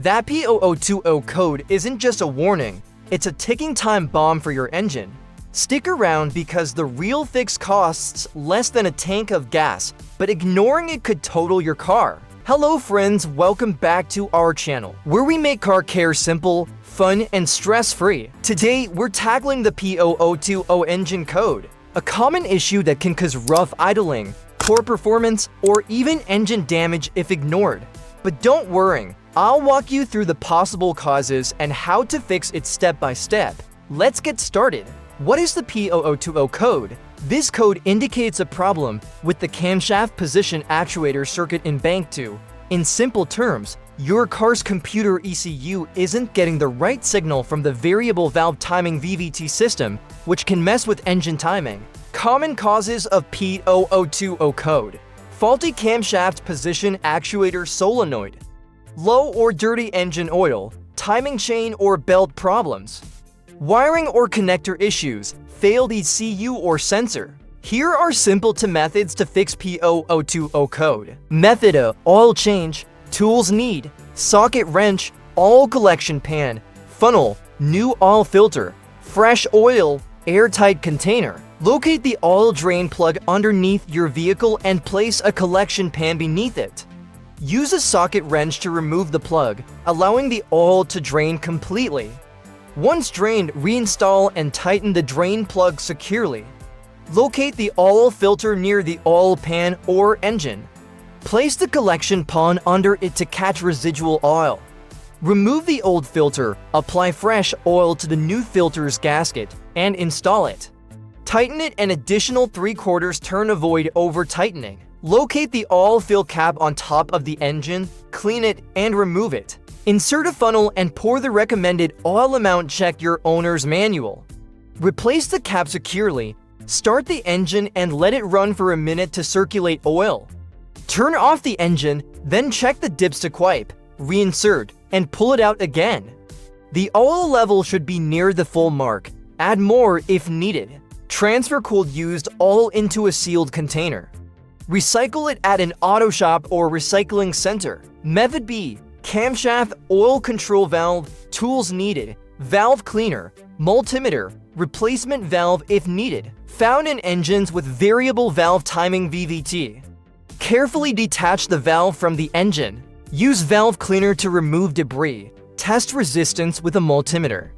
That P0020 code isn't just a warning, it's a ticking time bomb for your engine. Stick around because the real fix costs less than a tank of gas, but ignoring it could total your car. Hello friends, welcome back to our channel, where we make car care simple, fun, and stress-free. Today, we're tackling the P0020 engine code, a common issue that can cause rough idling, poor performance, or even engine damage if ignored. But don't worry, I'll walk you through the possible causes and how to fix it step by step. Let's get started. What is the P0020 code? This code indicates a problem with the camshaft position actuator circuit in bank 2. In simple terms, your car's computer ECU isn't getting the right signal from the variable valve timing VVT system, which can mess with engine timing. Common causes of P0020 code: faulty camshaft position actuator solenoid, low or dirty engine oil, timing chain or belt problems, wiring or connector issues, failed ECU or sensor. Here are simple methods to fix P0020 code. Method A: oil change. Tools need socket wrench, oil collection pan, funnel, new oil filter, fresh oil, airtight container. Locate the oil drain plug underneath your vehicle and place a collection pan beneath it. Use a socket wrench to remove the plug, allowing the oil to drain completely. Once drained, reinstall and tighten the drain plug securely. Locate the oil filter near the oil pan or engine. Place the collection pan under it to catch residual oil. Remove the old filter, apply fresh oil to the new filter's gasket, and install it. Tighten it an additional 3/4 turn, avoid over-tightening. Locate the oil fill cap on top of the engine, clean it, and remove it. Insert a funnel and pour the recommended oil amount. Check your owner's manual. Replace the cap securely, start the engine and let it run for a minute to circulate oil. Turn off the engine, then check the dipstick wipe, reinsert, and pull it out again. The oil level should be near the full mark. Add more if needed. Transfer cooled used oil into a sealed container. Recycle it at an auto shop or recycling center. Method B: camshaft, oil control valve, tools needed, valve cleaner, multimeter, replacement valve if needed. Found in engines with variable valve timing VVT. Carefully detach the valve from the engine. Use valve cleaner to remove debris. Test resistance with a multimeter.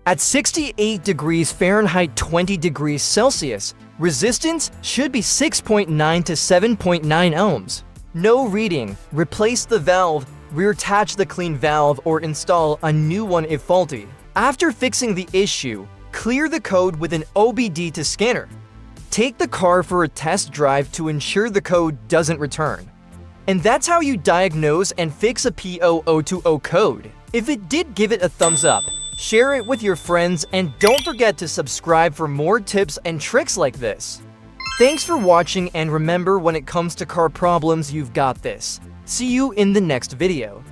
At 68 degrees Fahrenheit, 20 degrees Celsius, resistance should be 6.9 to 7.9 ohms. No reading. Replace the valve, reattach the clean valve, or install a new one if faulty. After fixing the issue, clear the code with an OBD2 scanner. Take the car for a test drive to ensure the code doesn't return. And that's how you diagnose and fix a P0020 code. If it did, give it a thumbs up, share it with your friends, and don't forget to subscribe for more tips and tricks like this. Thanks for watching, and remember, when it comes to car problems, you've got this. See you in the next video.